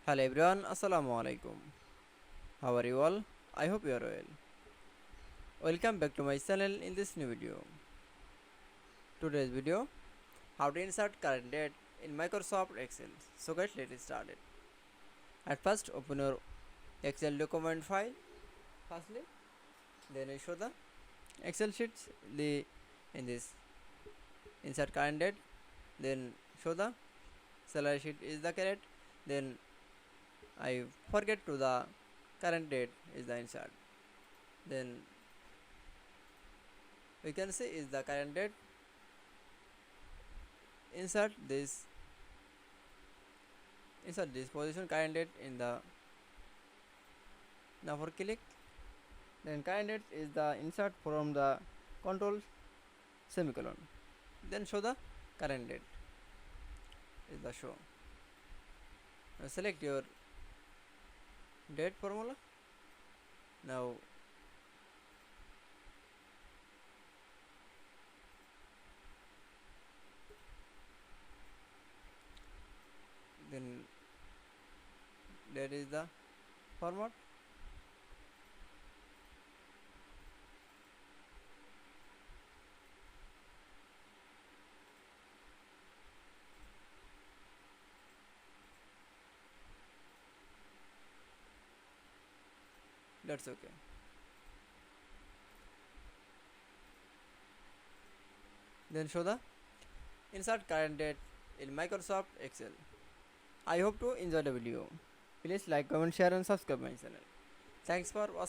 Hello everyone, Assalamu Walaikum. How are you all? I hope you are well. Welcome back to my channel in this new video. Today's video, how to insert current date in Microsoft Excel. So guys, let's start it. At first, open your Excel document file. Firstly, then you show the Excel sheets in this insert current date. Then show the salary sheet is the correct. Then I forget to the current date is the insert. Then we can see is the current date. insert this insert this position current date in the now for click, then current date is the insert from the control semicolon, then show the current date is the show. Now select your date formula. Now then that is the format. That's okay. Then show the insert current date in Microsoft Excel. I hope to enjoy the video. Please like, comment, share and subscribe my channel. Thanks for watching.